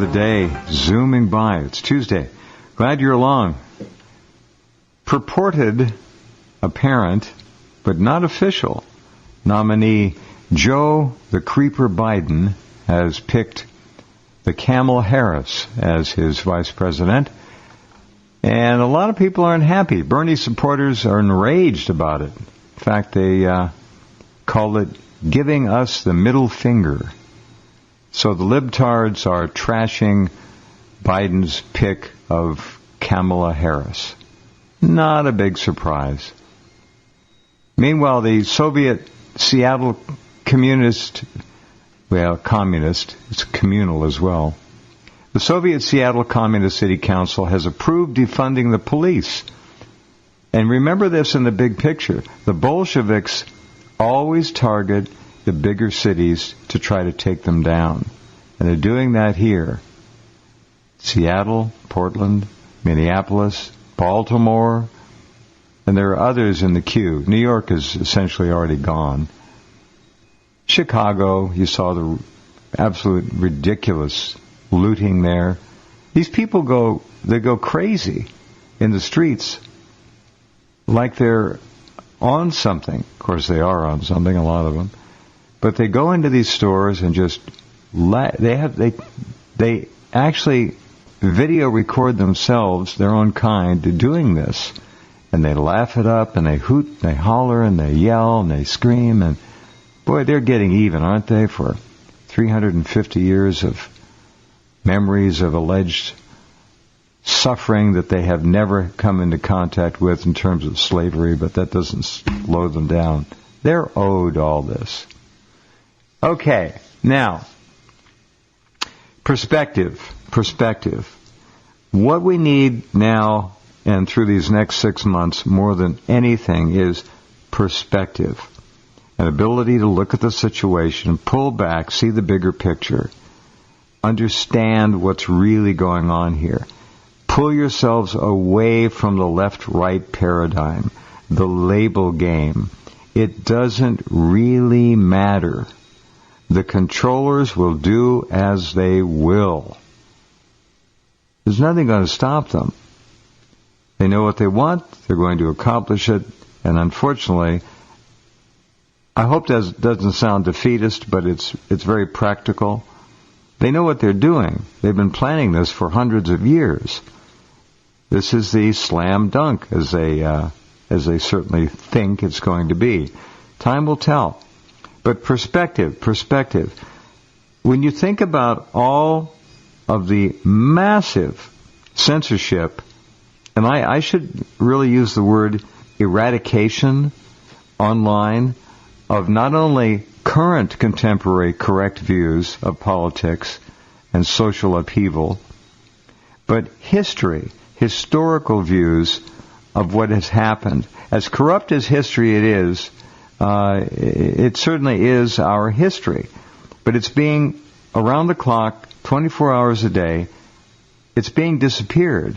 the day zooming by. It's Tuesday. Glad you're along. Purported, apparent, but not official, nominee Joe the Creeper Biden has picked the Camel Harris as his vice president. And a lot of people aren't happy. Bernie supporters are enraged about it. In fact, they call it giving us the middle finger. So the libtards are trashing Biden's pick of Kamala Harris. Not a big surprise. Meanwhile, the Soviet Seattle communist, it's communal as well. The Soviet Seattle Communist City Council has approved defunding the police. And remember this in the big picture. The Bolsheviks always target the bigger cities to try to take them down. And they're doing that here. Seattle, Portland, Minneapolis, Baltimore, and there are others in the queue. New York is essentially already gone. Chicago, you saw the absolute ridiculous looting there. These people go crazy in the streets like they're on something. Of course, they are on something, a lot of them. But they go into these stores and just they actually video record themselves, their own kind, doing this. And they laugh it up, and they hoot, and they holler, and they yell, and they scream. And boy, they're getting even, aren't they, for 350 years of memories of alleged suffering that they have never come into contact with in terms of slavery, but that doesn't slow them down. They're owed all this. Okay, now, perspective. What we need now and through these next 6 months more than anything is perspective. An ability to look at the situation, pull back, see the bigger picture, understand what's really going on here. Pull yourselves away from the left-right paradigm, the label game. It doesn't really matter. The controllers will do as they will. There's nothing going to stop them. They know what they want, they're going to accomplish it, and unfortunately, I hope that doesn't sound defeatist, but it's very practical. They know what they're doing. They've been planning this for hundreds of years. This is the slam dunk, as they certainly think it's going to be. Time will tell. But perspective. When you think about all of the massive censorship, and I should really use the word eradication online of not only current contemporary correct views of politics and social upheaval, but historical views of what has happened. As corrupt as history it is, it certainly is our history. But it's being around the clock, 24 hours a day, it's being disappeared.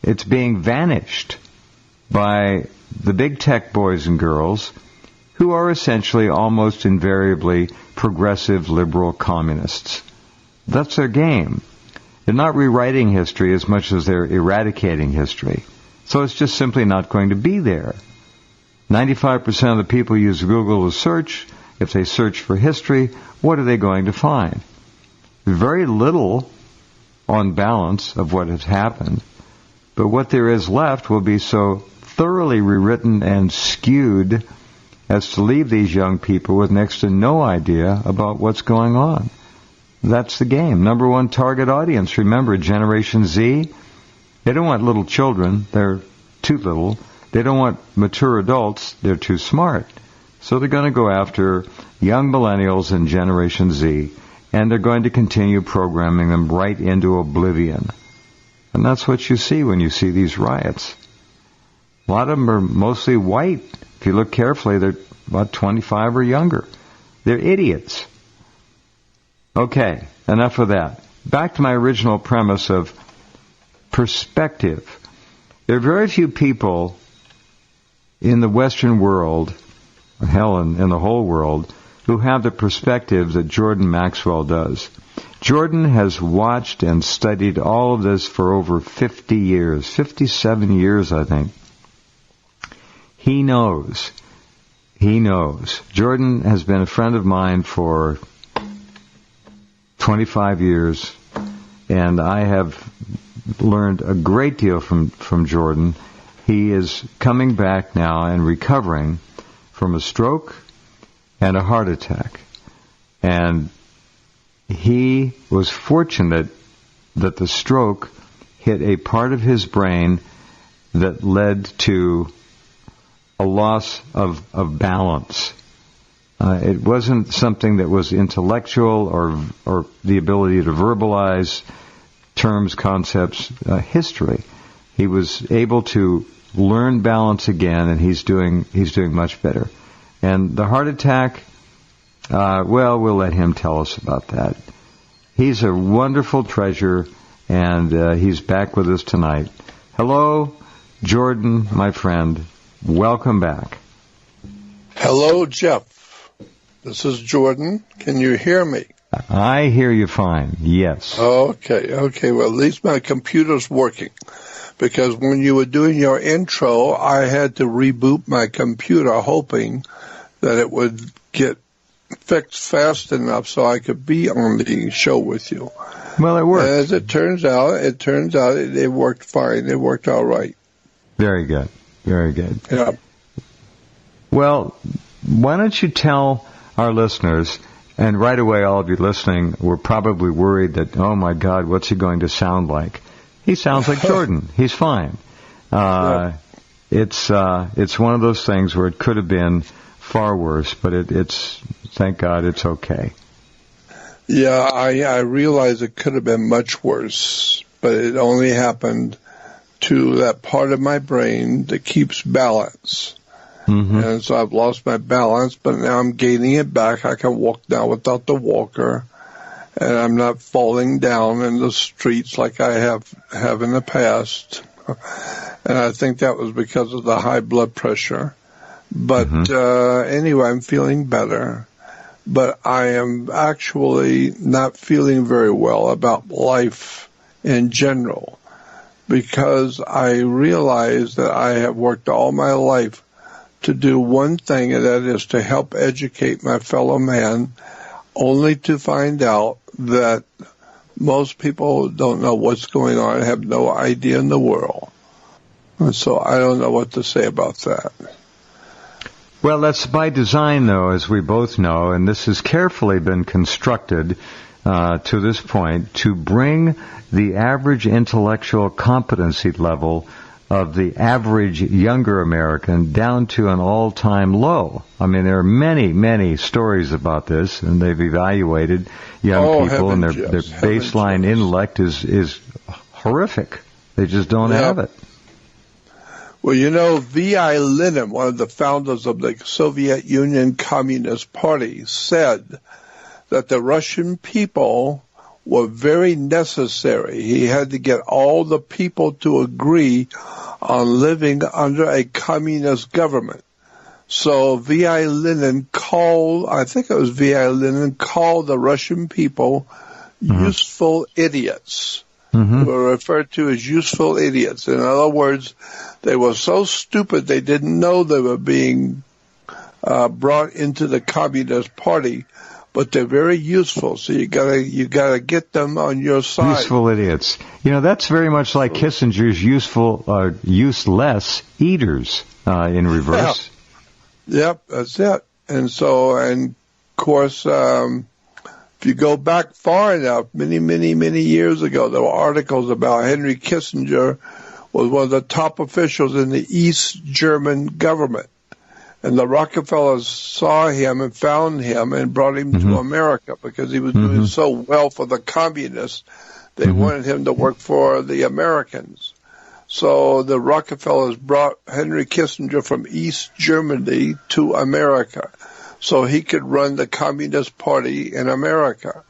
It's being vanished by the big tech boys and girls who are essentially almost invariably progressive liberal communists. That's their game. They're not rewriting history as much as they're eradicating history. So it's just simply not going to be there. 95% of the people use Google to search. If they search for history, what are they going to find? Very little on balance of what has happened. But what there is left will be so thoroughly rewritten and skewed as to leave these young people with next to no idea about what's going on. That's the game. Number one target audience, remember, Generation Z. They don't want little children. They're too little. They don't want mature adults. They're too smart. So they're going to go after young millennials and Generation Z, and they're going to continue programming them right into oblivion. And that's what you see when you see these riots. A lot of them are mostly white. If you look carefully, they're about 25 or younger. They're idiots. Okay, enough of that. Back to my original premise of perspective. There are very few people in the Western world, hell, in the whole world, who have the perspective that Jordan Maxwell does. Jordan has watched and studied all of this for over 50 years, 57 years, I think. He knows. Jordan has been a friend of mine for 25 years, and I have learned a great deal from Jordan. He is coming back now and recovering from a stroke and a heart attack. And he was fortunate that the stroke hit a part of his brain that led to a loss of balance. It wasn't something that was intellectual or the ability to verbalize terms, concepts, history. He was able to learn balance again, and he's doing much better. And the heart attack, well, we'll let him tell us about that. He's a wonderful treasure, and he's back with us tonight. Hello, Jordan, my friend. Welcome back. Hello, Jeff. This is Jordan. Can you hear me? I hear you fine, yes. Okay. Well, at least my computer's working. Because when you were doing your intro, I had to reboot my computer hoping that it would get fixed fast enough so I could be on the show with you. Well, it worked. As it turns out it worked fine. It worked all right. Very good. Yeah. Well, why don't you tell our listeners, and right away all of you listening were probably worried that, oh my God, what's he going to sound like? He sounds like Jordan. He's fine. It's one of those things where it could have been far worse, but it's thank God it's okay. Yeah, I realize it could have been much worse, but it only happened to that part of my brain that keeps balance. Mm-hmm. And so I've lost my balance, but now I'm gaining it back. I can walk now without the walker, and I'm not falling down in the streets like I have in the past. And I think that was because of the high blood pressure. But anyway, I'm feeling better. But I am actually not feeling very well about life in general, because I realize that I have worked all my life to do one thing, and that is to help educate my fellow man, only to find out that most people don't know what's going on and have no idea in the world. And so I don't know what to say about that. Well, that's by design, though, as we both know, and this has carefully been constructed to this point to bring the average intellectual competency level of the average younger American down to an all-time low. I mean, there are many, many stories about this, and they've evaluated young people, and their baseline intellect is horrific. They just don't have it. Well, you know, V.I. Lenin, one of the founders of the Soviet Union Communist Party, said that the Russian people were very necessary. He had to get all the people to agree on living under a communist government. So V.I. Lenin called the Russian people useful idiots. Who were referred to as useful idiots. In other words, they were so stupid they didn't know they were being brought into the Communist Party, but they're very useful. So you gotta get them on your side. Useful idiots. You know, that's very much like Kissinger's useless eaters in reverse. Yeah. Yep, that's it. And so, and of course, if you go back far enough, many, many, many years ago, there were articles about Henry Kissinger was one of the top officials in the East German government. And the Rockefellers saw him and found him and brought him to America because he was doing so well for the communists. They wanted him to work for the Americans. So the Rockefellers brought Henry Kissinger from East Germany to America, so he could run the Communist Party in America.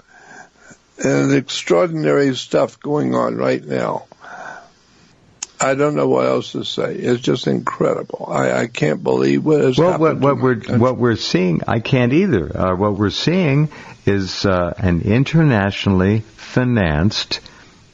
And extraordinary stuff going on right now. I don't know what else to say. It's just incredible. I can't believe what has happened. What we're seeing, I can't either. What we're seeing is an internationally financed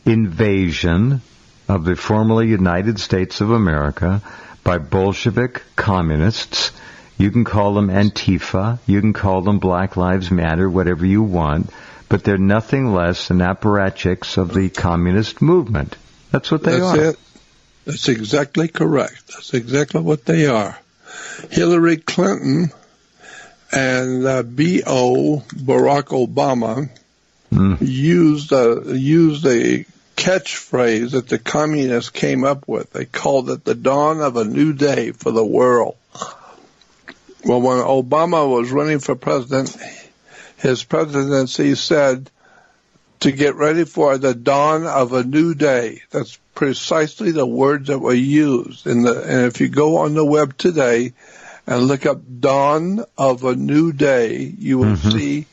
invasion of the formerly United States of America by Bolshevik communists. You can call them Antifa, you can call them Black Lives Matter, whatever you want, but they're nothing less than apparatchiks of the communist movement. That's what they are. That's it. That's exactly correct. That's exactly what they are. Hillary Clinton and B.O. Barack Obama used a catchphrase that the communists came up with. They called it the dawn of a new day for the world. Well, when Obama was running for president, his presidency said to get ready for the dawn of a new day. That's precisely the words that were used. And if you go on the web today and look up dawn of a new day, you will see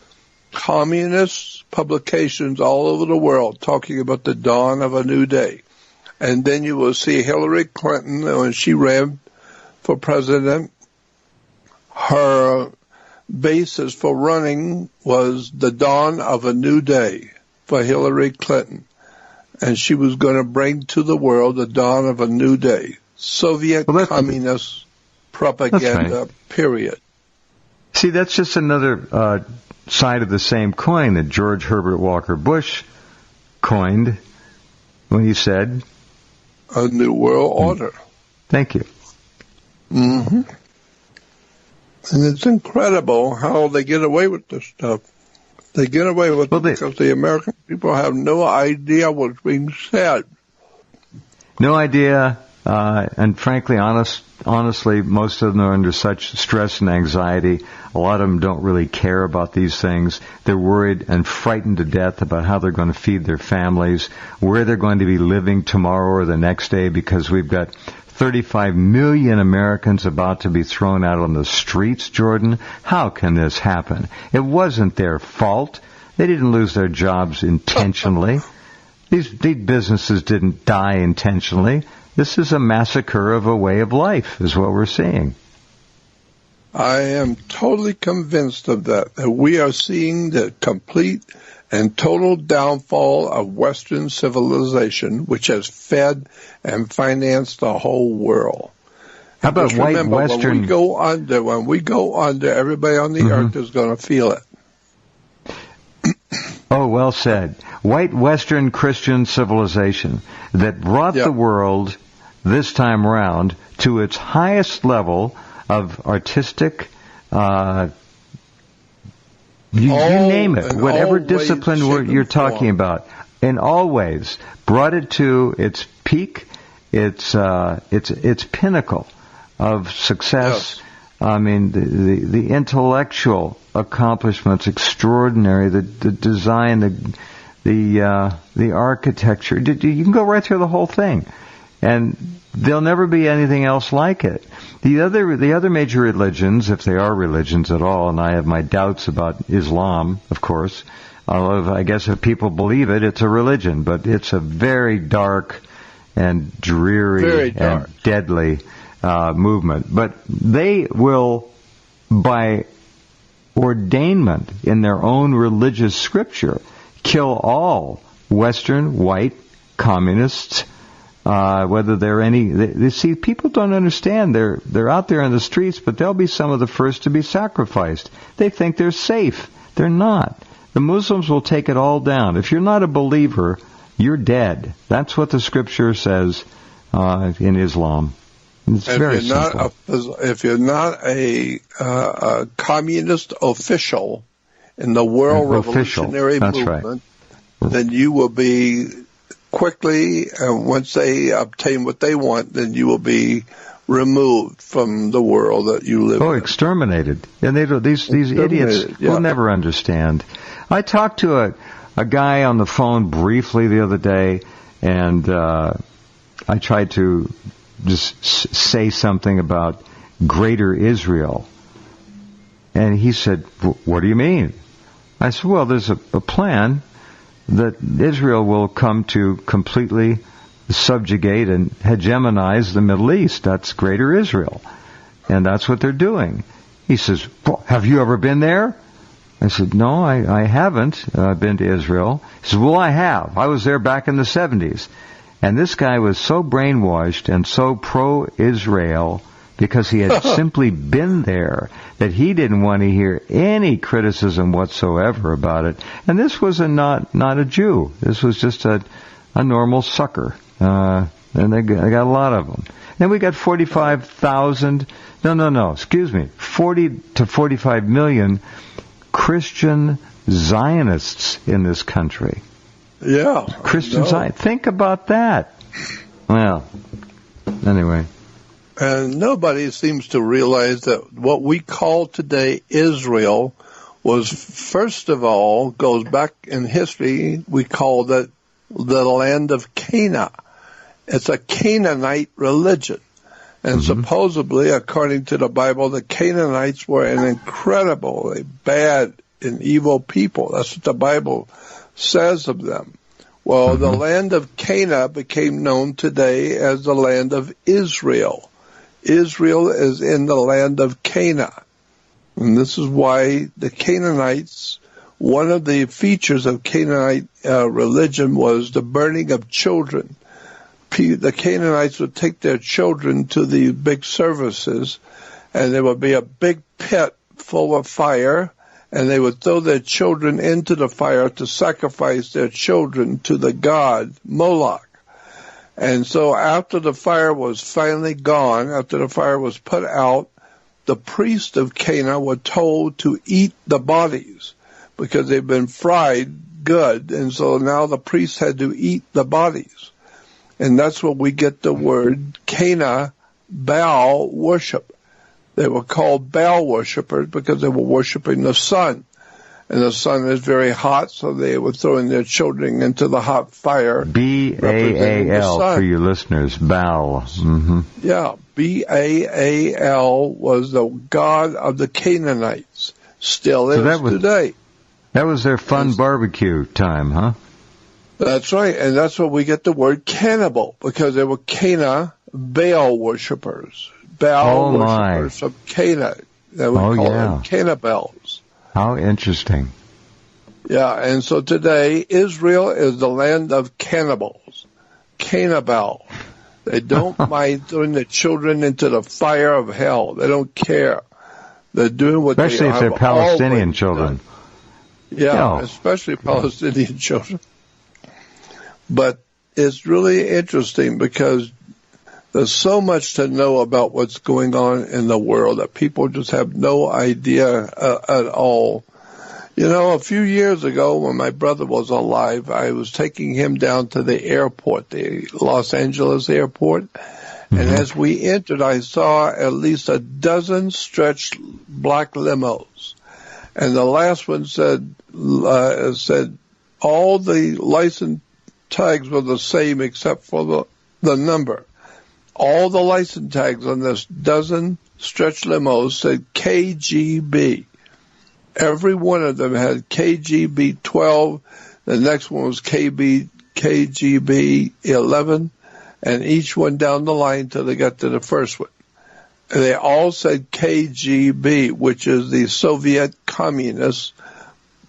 communist publications all over the world talking about the dawn of a new day. And then you will see Hillary Clinton, when she ran for president, her basis for running was the dawn of a new day for Hillary Clinton. And she was going to bring to the world the dawn of a new day. Soviet communist propaganda, period. See, that's just another side of the same coin that George Herbert Walker Bush coined when he said, a new world order. Thank you. Mm-hmm. And it's incredible how they get away with this stuff. They get away with it because the American people have no idea what's being said. No idea, and frankly, honestly, most of them are under such stress and anxiety. A lot of them don't really care about these things. They're worried and frightened to death about how they're going to feed their families, where they're going to be living tomorrow or the next day, because we've got 35 million Americans about to be thrown out on the streets, Jordan. How can this happen? It wasn't their fault. They didn't lose their jobs intentionally. These businesses didn't die intentionally. This is a massacre of a way of life, is what we're seeing. I am totally convinced of that we are seeing the complete and total downfall of Western civilization, which has fed and financed the whole world. How about white remember, Western? When we go under, everybody on the earth is going to feel it. Oh, well said. White Western Christian civilization that brought the world this time round to its highest level of artistic, you name it, whatever discipline you're talking about, in all ways, brought it to its peak, its pinnacle of success. Yes. I mean, the intellectual accomplishments, extraordinary. The design, the architecture. You can go right through the whole thing, and there'll never be anything else like it. The other major religions, if they are religions at all, and I have my doubts about Islam, of course. Although I guess if people believe it, it's a religion, but it's a very dark and dreary and deadly movement. But they will, by ordainment in their own religious scripture, kill all Western white communists. Whether they're they see, people don't understand. They're out there in the streets, but they'll be some of the first to be sacrificed. They think they're safe. They're not. The Muslims will take it all down. If you're not a believer, you're dead. That's what the scripture says in Islam. It's very simple. If you're not a communist official in the world revolutionary movement, then you will be quickly, once they obtain what they want, then you will be removed from the world that you live in. Oh, exterminated. And these idiots will never understand. I talked to a guy on the phone briefly the other day, and I tried to just say something about Greater Israel. And he said, what do you mean? I said, well, there's a plan that Israel will come to completely subjugate and hegemonize the Middle East. That's Greater Israel. And that's what they're doing. He says, well, have you ever been there? I said, no, I haven't been to Israel. He said, well, I have. I was there back in the 70s. And this guy was so brainwashed and so pro-Israel because he had simply been there that he didn't want to hear any criticism whatsoever about it. And this was not a Jew. This was just a normal sucker. And they got a lot of them. Then we got 40 to 45 million Christian Zionists in this country. Yeah. Christian Zionists. Think about that. Well, anyway. And nobody seems to realize that what we call today Israel was, first of all, goes back in history, we called it the land of Canaan. It's a Canaanite religion. And supposedly, according to the Bible, the Canaanites were an incredibly bad and evil people. That's what the Bible says of them. Well, the land of Canaan became known today as the land of Israel. Israel is in the land of Canaan. And this is why the Canaanites, one of the features of Canaanite religion was the burning of children. The Canaanites would take their children to the big services, and there would be a big pit full of fire, and they would throw their children into the fire to sacrifice their children to the god Moloch. And so after the fire was finally gone, after the fire was put out, the priests of Canaan were told to eat the bodies because they'd been fried good, and so now the priests had to eat the bodies. And that's where we get the word Cana, Baal worship. They were called Baal worshipers because they were worshiping the sun. And the sun is very hot, so they were throwing their children into the hot fire. B-A-A-L for you listeners, Baal. Yeah, B-A-A-L was the god of the Canaanites. Still is today. That was their fun barbecue time, huh? That's right, and that's where we get the word cannibal, because they were Cana Baal worshippers. Baal worshippers from Cana. They would call them cannibals. How interesting. Yeah, and so today, Israel is the land of cannibals. Cannibal. They don't mind throwing their children into the fire of hell. They don't care. They're doing what especially if they're Palestinian children. Yeah, especially Palestinian children. But it's really interesting because there's so much to know about what's going on in the world that people just have no idea at all. You know, a few years ago when my brother was alive, I was taking him down to the airport, the Los Angeles airport. And as we entered, I saw at least a dozen stretched black limos. And the last one said all the license tags were the same except for the number. All the license tags on this dozen stretch limos said KGB. Every one of them had KGB 12. The next one was KGB 11. And each one down the line till they got to the first one. And they all said KGB, which is the Soviet Communist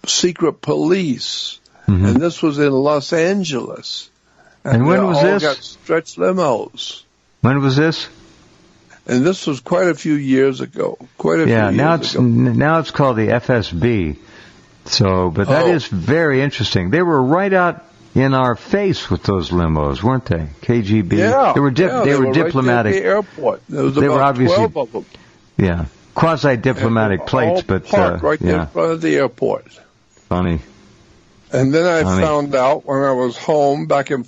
secret police. And this was in Los Angeles. And when was this? They all got stretched limos. When was this? And this was quite a few years ago. Now it's called the FSB. So, but that is very interesting. They were right out in our face with those limos, weren't they? KGB. Yeah, they were diplomatic. Right there at the airport. There was they about were obviously 12 of them. Yeah, quasi-diplomatic plates, but parked right there in front of the airport. Funny. And then I found out when I was home back in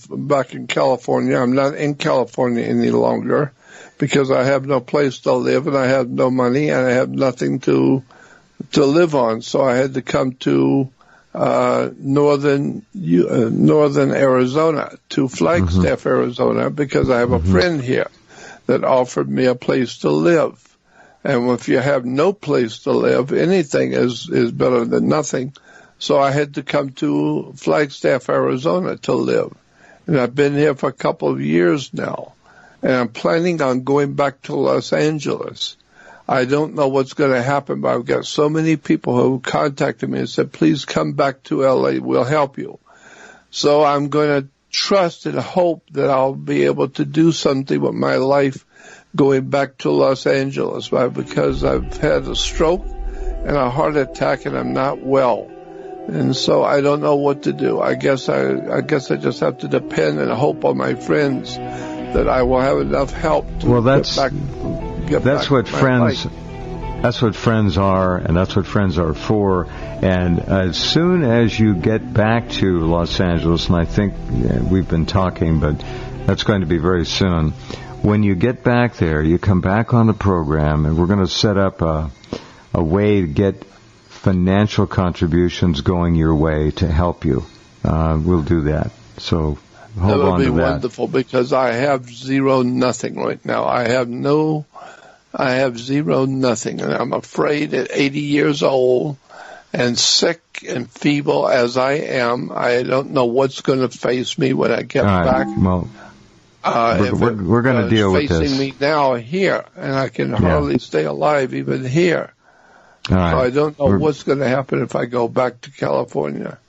California. I'm not in California any longer because I have no place to live and I have no money and I have nothing to live on. So I had to come to northern Arizona, to Flagstaff, Arizona, because I have a friend here that offered me a place to live. And if you have no place to live, anything is better than nothing. So I had to come to Flagstaff, Arizona to live. And I've been here for a couple of years now. And I'm planning on going back to Los Angeles. I don't know what's going to happen, but I've got so many people who contacted me and said, please come back to LA. We'll help you. So I'm going to trust and hope that I'll be able to do something with my life going back to Los Angeles, because I've had a stroke and a heart attack and I'm not well. And so I don't know what to do. I guess I just have to depend and hope on my friends that I will have enough help to get back what friends life. That's what friends are, and that's what friends are for. And as soon as you get back to Los Angeles, and I think we've been talking, but that's going to be very soon. When you get back there, you come back on the program, and we're going to set up a way to get financial contributions going your way to help you. We'll do that. So hold on to that. That'll be wonderful, because I have nothing right now. I have nothing, and I'm afraid at 80 years old and sick and feeble as I am, I don't know what's going to face me when I get back. Well, we're going to deal with this. Facing me now here, and I can hardly stay alive even here. All right. So I don't know what's going to happen if I go back to California.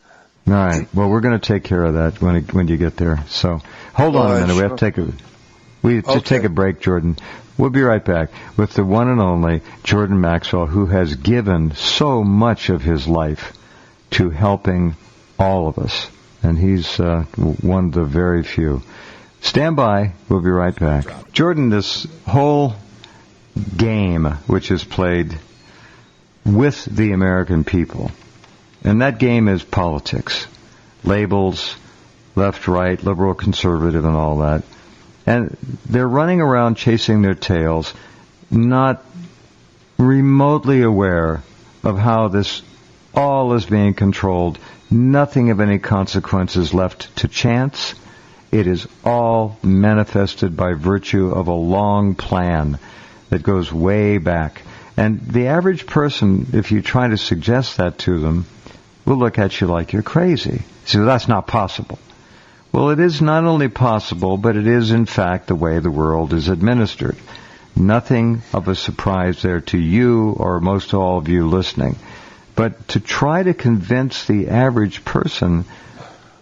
All right. Well, we're going to take care of that when you get there. So hold on a minute. We have to take a break, Jordan. We'll be right back with the one and only Jordan Maxwell, who has given so much of his life to helping all of us. And he's one of the very few. Stand by. We'll be right back. Jordan, this whole game which is played with the American people, and that game is politics. Labels, left, right, liberal, conservative, and all that. And they're running around chasing their tails, not remotely aware of how this all is being controlled. Nothing of any consequence is left to chance. It is all manifested by virtue of a long plan that goes way back. And the average person, if you try to suggest that to them, will look at you like you're crazy. So that's not possible. Well, it is not only possible, but it is, in fact, the way the world is administered. Nothing of a surprise there to you or most all of you listening. But to try to convince the average person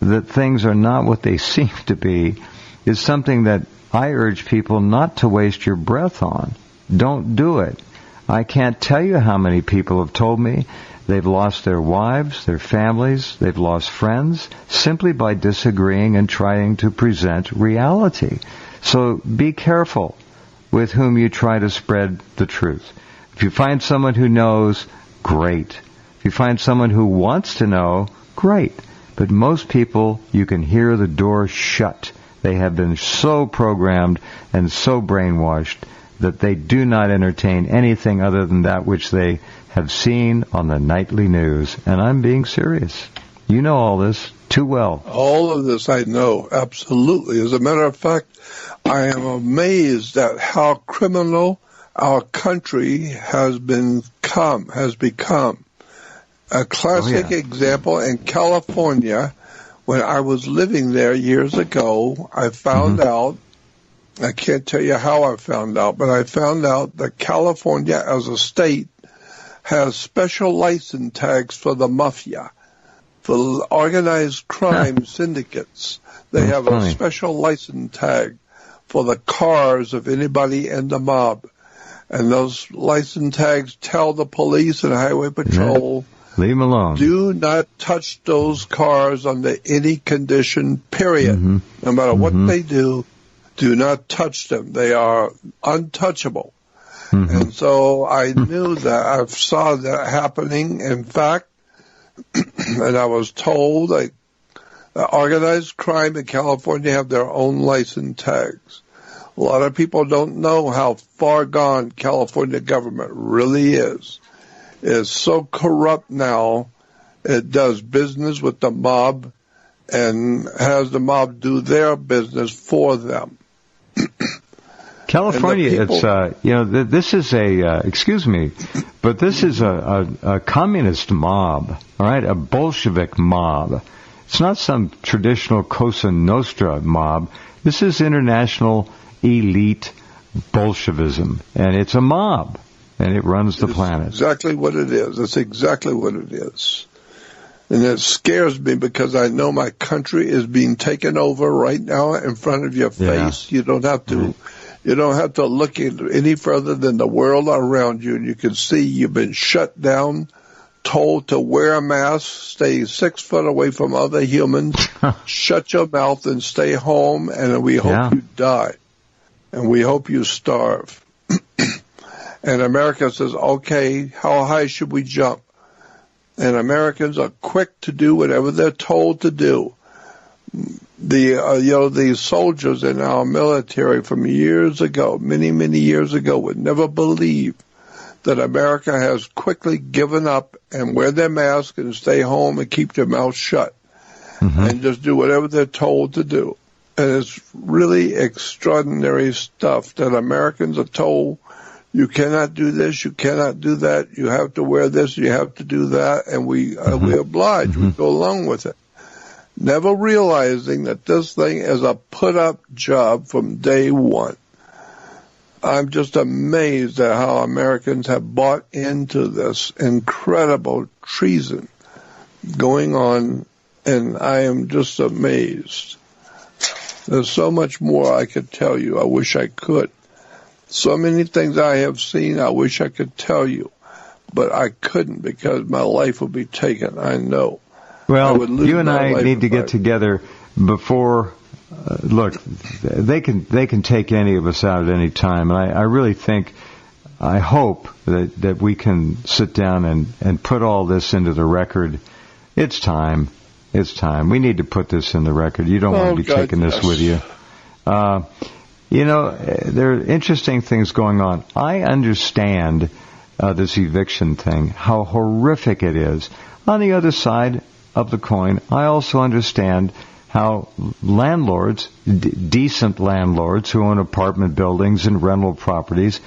that things are not what they seem to be is something that I urge people not to waste your breath on. Don't do it. I can't tell you how many people have told me they've lost their wives, their families, they've lost friends, simply by disagreeing and trying to present reality. So be careful with whom you try to spread the truth. If you find someone who knows, great. If you find someone who wants to know, great. But most people, you can hear the door shut. They have been so programmed and so brainwashed that they do not entertain anything other than that which they have seen on the nightly news. And I'm being serious. You know all this too well. All of this I know, absolutely. As a matter of fact, I am amazed at how criminal our country has become. A classic example in California, when I was living there years ago, I found out, I can't tell you how I found out, but I found out that California as a state has special license tags for the mafia, for organized crime syndicates. They have a special license tag for the cars of anybody in the mob. And those license tags tell the police and highway patrol, leave them alone. Do not touch those cars under any condition, period. No matter what they do not touch them. They are untouchable. And so I knew that, I saw that happening. In fact, and I was told that organized crime in California have their own license tags. A lot of people don't know how far gone California government really is. It's so corrupt now, it does business with the mob and has the mob do their business for them. California, it's, this is excuse me, but this is a communist mob, all right, a Bolshevik mob. It's not some traditional Cosa Nostra mob. This is international elite Bolshevism, and it's a mob, and it runs the planet. Exactly what it is. That's exactly what it is. And it scares me because I know my country is being taken over right now in front of your face. Yeah. You don't have to look any further than the world around you, and you can see you've been shut down, told to wear a mask, stay 6 foot away from other humans, shut your mouth and stay home, and we hope you die. And we hope you starve. And America says, okay, how high should we jump? And Americans are quick to do whatever they're told to do. The soldiers in our military from years ago, many, many years ago, would never believe that America has quickly given up and wear their mask and stay home and keep their mouth shut and just do whatever they're told to do. And it's really extraordinary stuff that Americans are told, you cannot do this, you cannot do that, you have to wear this, you have to do that, and we oblige, we go along with it. Never realizing that this thing is a put-up job from day one. I'm just amazed at how Americans have bought into this incredible treason going on, and I am just amazed. There's so much more I could tell you. I wish I could. So many things I have seen, I wish I could tell you, but I couldn't because my life would be taken. I know. Well, you and I need to get together before. Look, they can take any of us out at any time, and I really think, I hope that we can sit down and put all this into the record. It's time. It's time. We need to put this in the record. You don't want to be taking this with you. There are interesting things going on. I understand this eviction thing, how horrific it is. On the other side of the coin, I also understand how landlords, decent landlords who own apartment buildings and rental properties,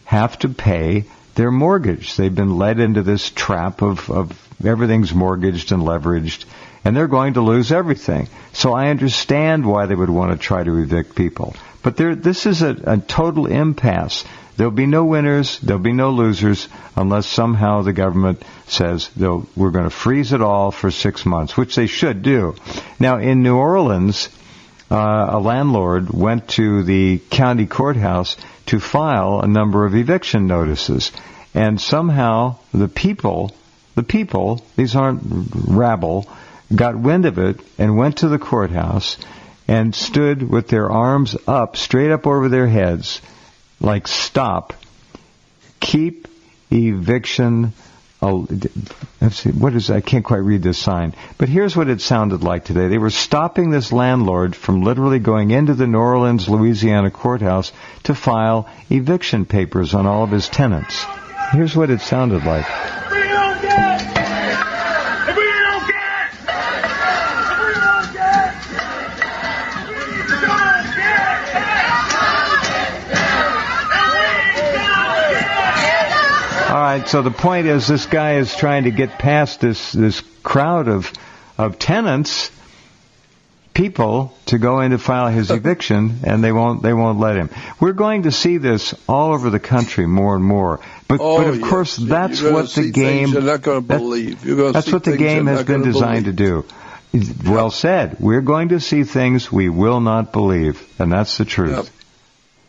have to pay their mortgage. They've been led into this trap of everything's mortgaged and leveraged, and they're going to lose everything. So I understand why they would want to try to evict people. But this is a total impasse. There'll be no winners, there'll be no losers, unless somehow the government says we're going to freeze it all for 6 months, which they should do. Now, in New Orleans, a landlord went to the county courthouse to file a number of eviction notices. And somehow the people, these aren't rabble, got wind of it and went to the courthouse and stood with their arms up, straight up over their heads, like, stop, keep eviction. Let's see, what is that? I can't quite read this sign. But here's what it sounded like today. They were stopping this landlord from literally going into the New Orleans, Louisiana courthouse to file eviction papers on all of his tenants. Here's what it sounded like. All right, so the point is this guy is trying to get past this crowd of tenants, people, to go in to file his eviction, and they won't let him. We're going to see this all over the country more and more. But of course, that's what the game. You're not going to believe. That's what the game has been designed to do. Well said. We're going to see things we will not believe, and that's the truth.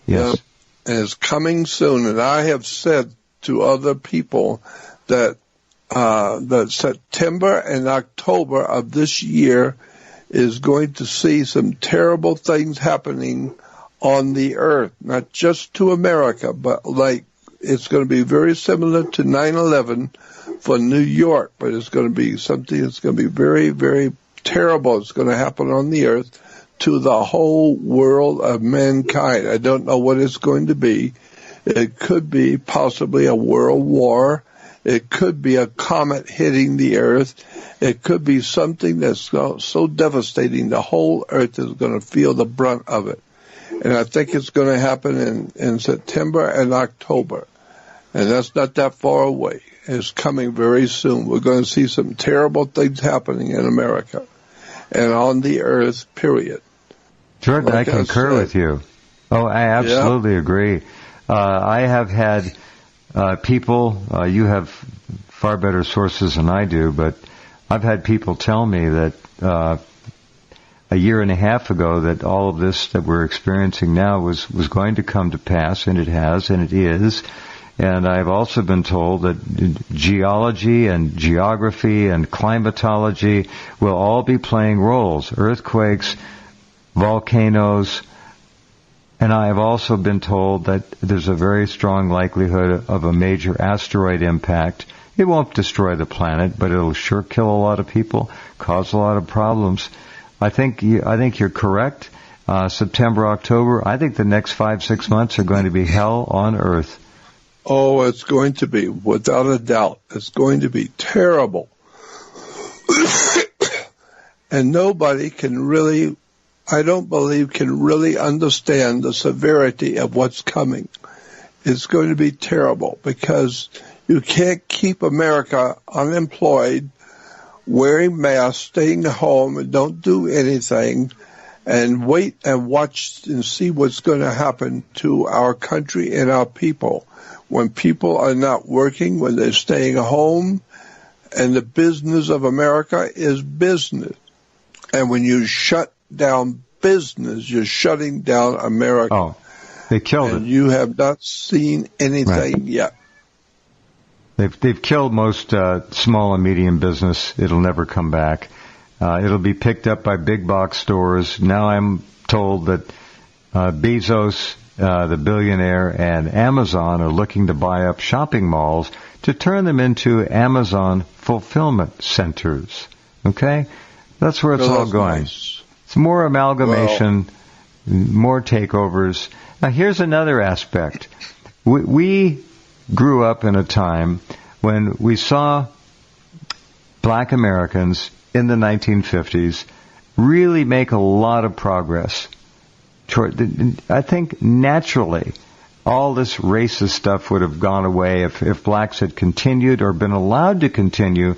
Yes. And it's coming soon, and I have said to other people that September and October of this year is going to see some terrible things happening on the earth, not just to America, but it's going to be very similar to 9/11 for New York, but it's going to be something that's going to be very, very terrible. It's going to happen on the earth to the whole world of mankind. I don't know what it's going to be. It could be possibly a world war. It could be a comet hitting the earth. It could be something that's so devastating the whole earth is going to feel the brunt of it. And I think it's going to happen in September and October. And that's not that far away. It's coming very soon. We're going to see some terrible things happening in America. and on the earth, period. Jordan, I concur with you. Oh, I absolutely agree. I have had people, you have far better sources than I do, but I've had people tell me that a year and a half ago that all of this that we're experiencing now was going to come to pass, and it has, and it is. And I've also been told that geology and geography and climatology will all be playing roles. Earthquakes, volcanoes, and I have also been told that there's a very strong likelihood of a major asteroid impact. It won't destroy the planet, but it'll sure kill a lot of people, cause a lot of problems. I think you're correct. September, October, I think the next 5-6 months are going to be hell on earth. Oh, it's going to be, without a doubt. It's going to be terrible. And nobody can really, I don't believe, can really understand the severity of what's coming. It's going to be terrible because you can't keep America unemployed, wearing masks, staying home, and don't do anything, and wait and watch and see what's going to happen to our country and our people. When people are not working, when they're staying home, and the business of America is business. And when you shut down business, you're shutting down America. Oh, they killed it. And you have not seen anything yet. They've killed most small and medium business. It'll never come back. It'll be picked up by big box stores. Now I'm told that Bezos, the billionaire, and Amazon are looking to buy up shopping malls to turn them into Amazon fulfillment centers. Okay? That's where it's all going. Nice. It's more amalgamation, more takeovers. Now here's another aspect. We grew up in a time when we saw black Americans in the 1950s really make a lot of progress. I think naturally all this racist stuff would have gone away if blacks had continued or been allowed to continue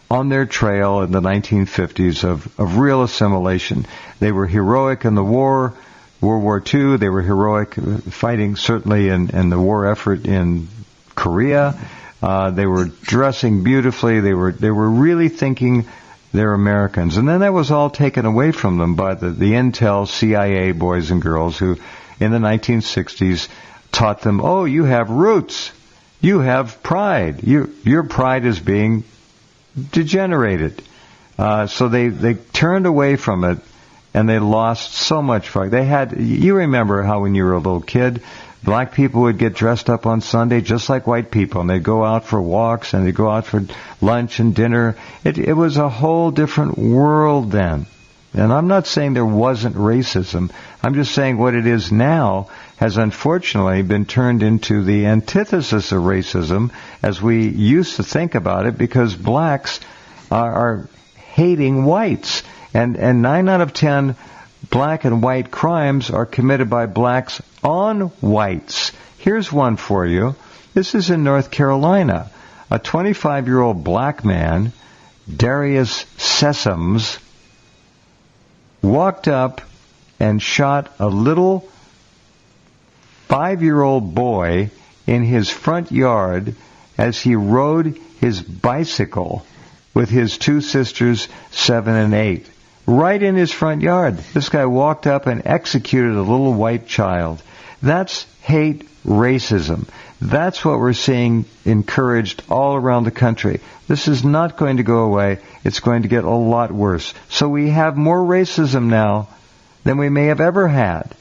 on their trail in the 1950s of real assimilation. They were heroic in the war, World War II. They were heroic fighting certainly in the war effort in Korea. They were dressing beautifully. They were really thinking they're Americans. And then that was all taken away from them by the intel CIA boys and girls who in the 1960s taught them, oh, you have roots. You have pride. Your pride is being degenerated. So they turned away from it and they lost so much pride. You remember how when you were a little kid, black people would get dressed up on Sunday just like white people, and they'd go out for walks and they'd go out for lunch and dinner. It was a whole different world then. And I'm not saying there wasn't racism. I'm just saying what it is now has unfortunately been turned into the antithesis of racism as we used to think about it, because blacks are hating whites. And 9 out of 10 black and white crimes are committed by blacks on whites. Here's one for you. This is in North Carolina. A 25-year-old black man, Darius Sessoms, walked up and shot a little 5-year-old boy in his front yard as he rode his bicycle with his two sisters, 7 and 8. Right in his front yard. This guy walked up and executed a little white child. That's hate racism. That's what we're seeing encouraged all around the country. This is not going to go away. It's going to get a lot worse. So we have more racism now than we may have ever had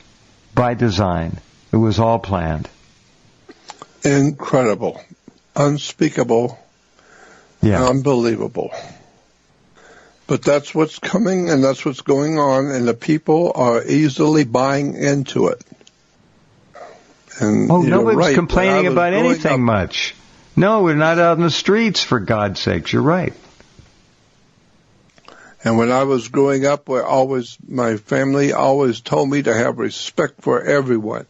by design. It was all planned. Incredible. Unspeakable. Yeah. Unbelievable. But that's what's coming and that's what's going on, and the people are easily buying into it. And nobody's complaining about anything much. No, we're not out in the streets, for God's sakes. You're right. And when I was growing up, my family always told me to have respect for everyone.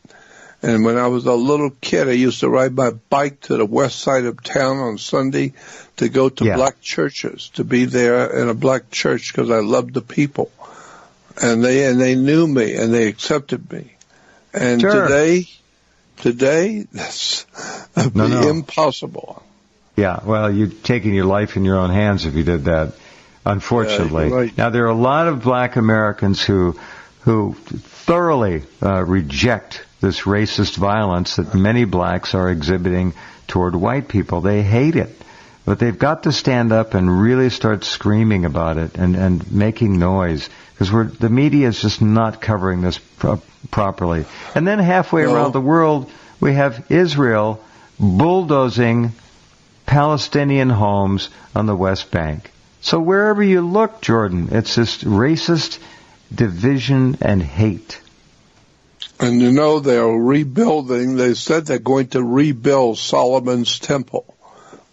And when I was a little kid, I used to ride my bike to the west side of town on Sunday to go to black churches, to be there in a black church because I loved the people. And they knew me and they accepted me. And today, that's impossible. Yeah, well, you're taking your life in your own hands if you did that, unfortunately. Yeah, right. Now, there are a lot of black Americans who thoroughly reject this racist violence that many blacks are exhibiting toward white people. They hate it. But they've got to stand up and really start screaming about it and making noise, because the media is just not covering this properly. And then halfway around the world, we have Israel bulldozing Palestinian homes on the West Bank. So wherever you look, Jordan, it's just racist division and hate. And they're rebuilding. They said they're going to rebuild Solomon's temple.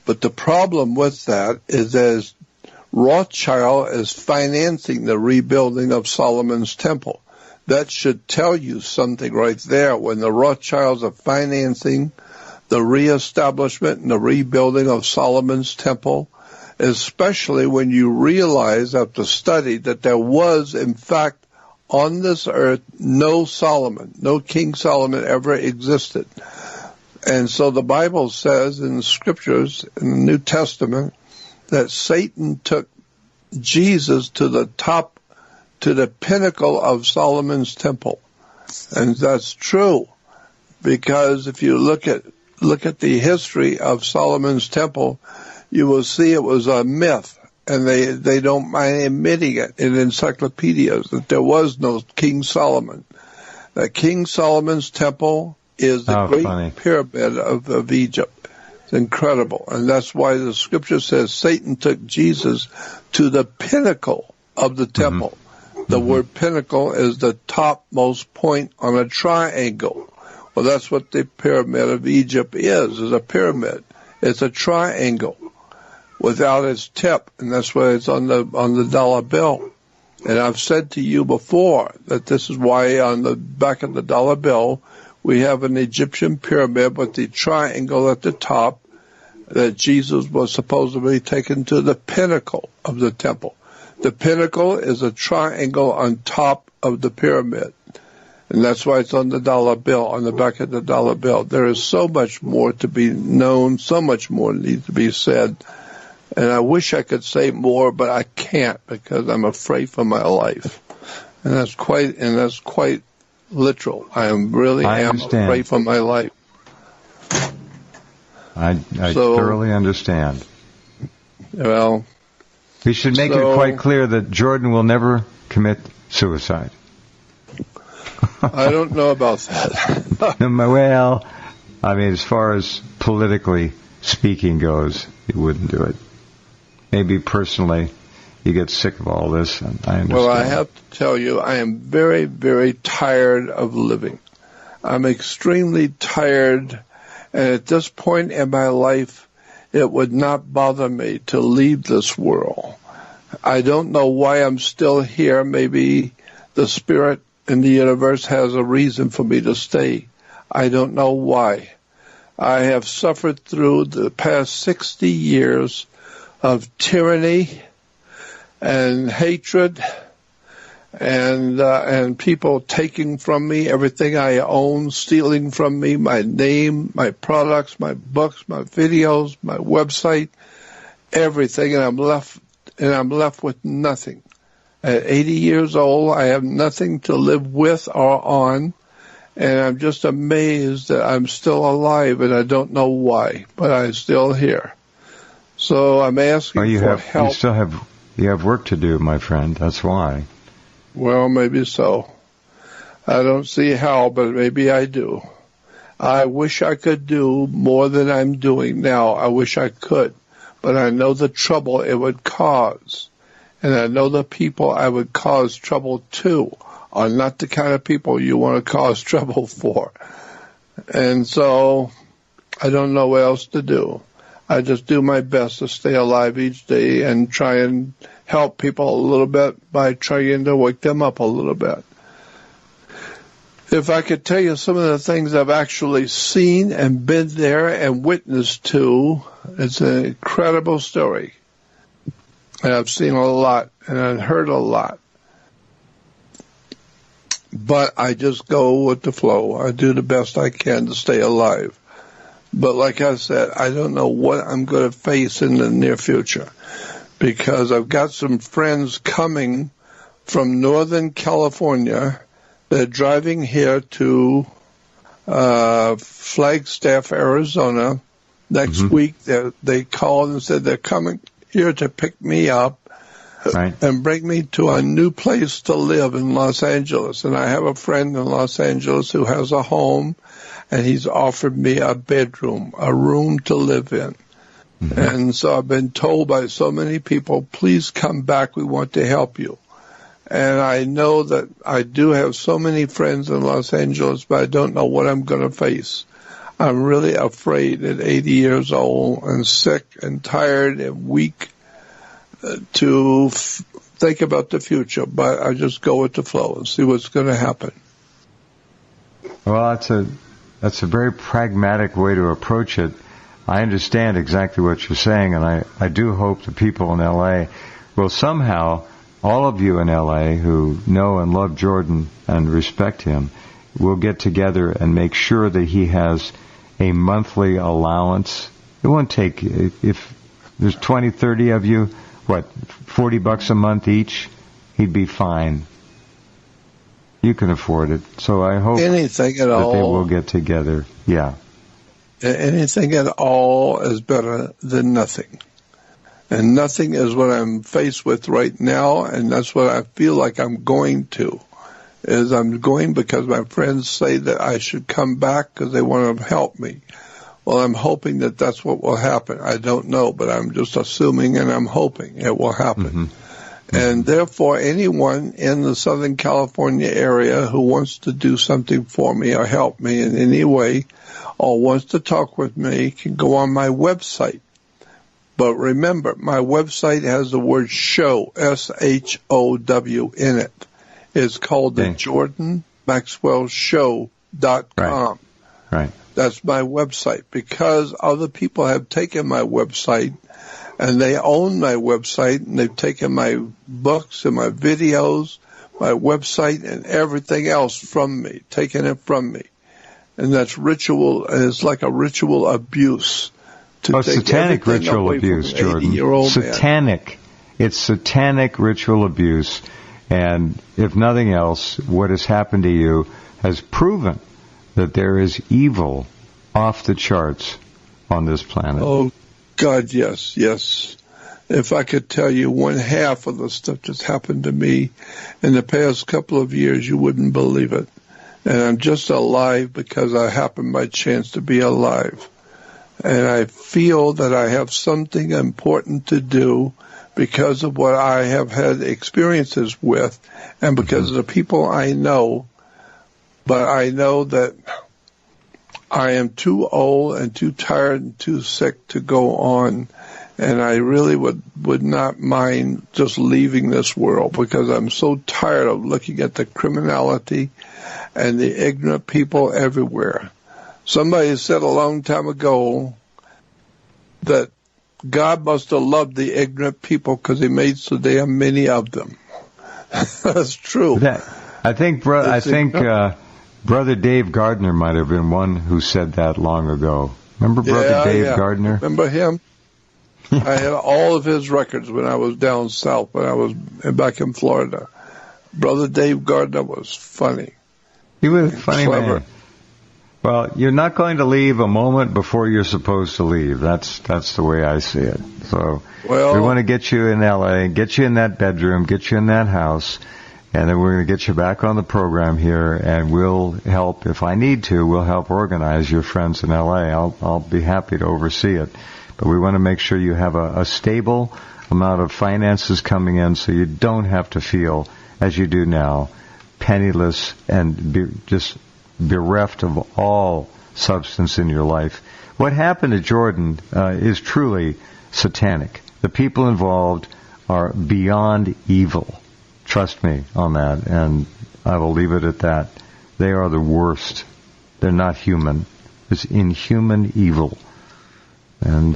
But the problem with that is as Rothschild is financing the rebuilding of Solomon's temple. That should tell you something right there. When the Rothschilds are financing the reestablishment and the rebuilding of Solomon's temple, especially when you realize after study that there was, in fact, on this earth, no King Solomon ever existed. And so the Bible says in the scriptures, in the New Testament, that Satan took Jesus to the top, to the pinnacle of Solomon's temple. And that's true, because if you look at the history of Solomon's temple, you will see it was a myth, and they don't mind admitting it in encyclopedias that there was no King Solomon. That King Solomon's temple is the great pyramid of Egypt. It's incredible. And that's why the scripture says Satan took Jesus to the pinnacle of the temple. The word pinnacle is the topmost point on a triangle. Well, that's what the pyramid of Egypt is a pyramid. It's a triangle without its tip, and that's why it's on the dollar bill. And I've said to you before that this is why on the back of the dollar bill we have an Egyptian pyramid with the triangle at the top, that Jesus was supposedly taken to the pinnacle of the temple. The pinnacle is a triangle on top of the pyramid. And that's why it's on the dollar bill, on the back of the dollar bill. There is so much more to be known, so much more needs to be said. And I wish I could say more, but I can't because I'm afraid for my life. And that's quite literal. I am afraid for my life. I thoroughly understand. Well, we should make it quite clear that Jordan will never commit suicide. I don't know about that. Well, I mean, as far as politically speaking goes, he wouldn't do it. Maybe personally, you get sick of all this, and I understand. Well, I have to tell you, I am very, very tired of living. I'm extremely tired, and at this point in my life, it would not bother me to leave this world. I don't know why I'm still here. Maybe the spirit in the universe has a reason for me to stay. I don't know why. I have suffered through the past 60 years of tyranny and hatred and people taking from me everything I own, stealing from me, my name, my products, my books, my videos, my website, everything, and I'm left with nothing. At 80 years old, I have nothing to live with or on, and I'm just amazed that I'm still alive, and I don't know why, but I'm still here. So I'm asking for help. You have work to do, my friend. That's why. Well, maybe so. I don't see how, but maybe I do. I wish I could do more than I'm doing now. I wish I could, but I know the trouble it would cause. And I know the people I would cause trouble to are not the kind of people you want to cause trouble for. And so I don't know what else to do. I just do my best to stay alive each day and try and help people a little bit by trying to wake them up a little bit. If I could tell you some of the things I've actually seen and been there and witnessed to, it's an incredible story. And I've seen a lot and I've heard a lot. But I just go with the flow. I do the best I can to stay alive. But like I said, I don't know what I'm going to face in the near future, because I've got some friends coming from Northern California. They're driving here to Flagstaff, Arizona. Next week, they called and said they're coming here to pick me up and bring me to a new place to live in Los Angeles. And I have a friend in Los Angeles who has a home, and he's offered me a bedroom, a room to live in. And so I've been told by so many people, please come back, we want to help you. And I know that I do have so many friends in Los Angeles, but I don't know what I'm going to face. I'm really afraid at 80 years old and sick and tired and weak to think about the future. But I just go with the flow and see what's going to happen. Well, that's a very pragmatic way to approach it. I understand exactly what you're saying, and I do hope the people in L.A. will somehow, all of you in L.A. who know and love Jordan and respect him, will get together and make sure that he has a monthly allowance. It won't take, if there's 20, 30 of you, $40 a month each, he'd be fine. You can afford it. So I hope anything at that all, they will get together. Yeah. Anything at all is better than nothing. And nothing is what I'm faced with right now, and that's what I feel like I'm going to. Is I'm going because my friends say that I should come back because they want to help me. Well, I'm hoping that that's what will happen. I don't know, but I'm just assuming and I'm hoping it will happen. And therefore, anyone in the Southern California area who wants to do something for me or help me in any way or wants to talk with me can go on my website. But remember, my website has the word show, S-H-O-W, in it. It's called the JordanMaxwellShow.com. Right. That's my website, because other people have taken my website and they own my website, and they've taken my books and my videos, my website, and everything else from me, taken it from me. And that's ritual, and it's like a ritual abuse. Satanic ritual abuse, Jordan. Satanic. Man. It's satanic ritual abuse. And if nothing else, what has happened to you has proven that there is evil off the charts on this planet. Oh, God, yes, yes. If I could tell you 1/2 of the stuff that's happened to me in the past couple of years, you wouldn't believe it. And I'm just alive because I happen by chance to be alive. And I feel that I have something important to do because of what I have had experiences with and because of the people I know. But I know that I am too old and too tired and too sick to go on. And I really would not mind just leaving this world, because I'm so tired of looking at the criminality and the ignorant people everywhere. Somebody said a long time ago that God must have loved the ignorant people because he made so damn many of them. That's true. I think Brother Dave Gardner might have been one who said that long ago. Remember Brother Dave Gardner? Remember him? I had all of his records when I was down south, when I was back in Florida. Brother Dave Gardner was funny. He was a funny man. Well, you're not going to leave a moment before you're supposed to leave. That's the way I see it. So we want to get you in L.A., get you in that bedroom, get you in that house, and then we're going to get you back on the program here, and we'll help, if I need to, we'll help organize your friends in L.A. I'll be happy to oversee it. But we want to make sure you have a stable amount of finances coming in so you don't have to feel, as you do now, penniless and just bereft of all substance in your life. What happened to Jordan is truly satanic. The people involved are beyond evil. Trust me on that, and I will leave it at that. They are the worst. They're not human. It's inhuman evil. And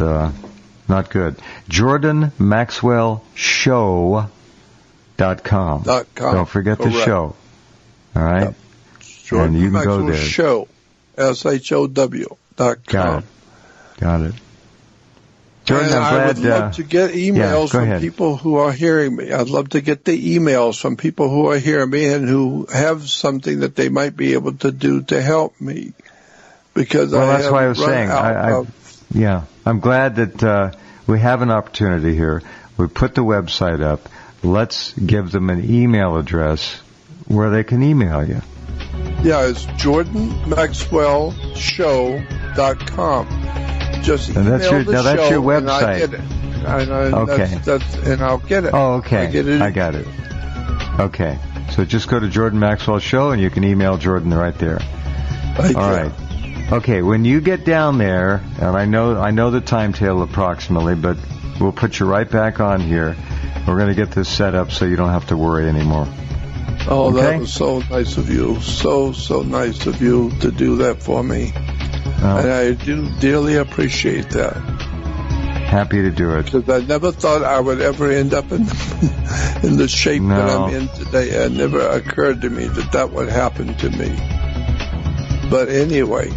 not good. JordanMaxwellShow.com. Don't forget the show. All right? Yep. Jordan and you can Maxwell go there. Show. SHOW.com. Got it. Jordan, and I'm glad, I would love to get emails from people who are hearing me. I'd love to get the emails from people who are hearing me and who have something that they might be able to do to help me. Because that's why I was saying. I'm glad that we have an opportunity here. We put the website up. Let's give them an email address where they can email you. Yeah, it's JordanMaxwellShow.com. Just email that's your website. And I'll get it. Oh, okay. I got it. Okay. So just go to Jordan Maxwell Show and you can email Jordan right there. All right. Okay, when you get down there, and I know the timetable approximately, but we'll put you right back on here. We're going to get this set up so you don't have to worry anymore. Oh, okay? That was so nice of you. So nice of you to do that for me. And I do dearly appreciate that. Happy to do it. Because I never thought I would ever end up in the shape that I'm in today. It never occurred to me that would happen to me. But anyway,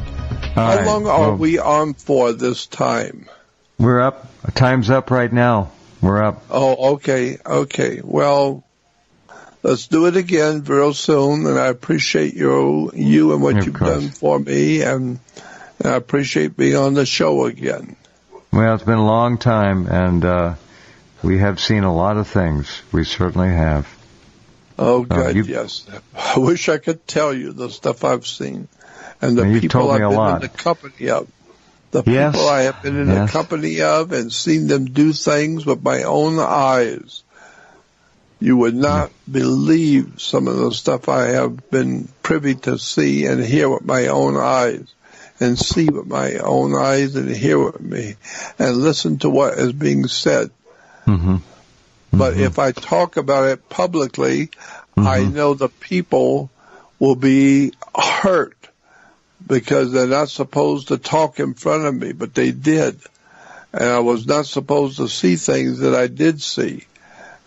how long are we on for this time? We're up. Time's up right now. We're up. Oh, okay. Well, let's do it again real soon. And I appreciate you and what you've done for me. And I appreciate being on the show again. Well, it's been a long time, and we have seen a lot of things. We certainly have. Oh, good, yes. I wish I could tell you the stuff I've seen. And the people I've been in the company of. The people I have been in the company of and seen them do things with my own eyes. You would not believe some of the stuff I have been privy to see and hear with my own eyes. And see with my own eyes and hear with me and listen to what is being said. Mm-hmm. But if I talk about it publicly, I know the people will be hurt because they're not supposed to talk in front of me, but they did. And I was not supposed to see things that I did see.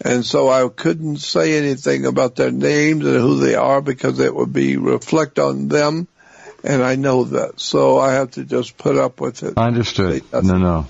And so I couldn't say anything about their names and who they are because it would be reflect on them. And I know that, so I have to just put up with it. Understood. No.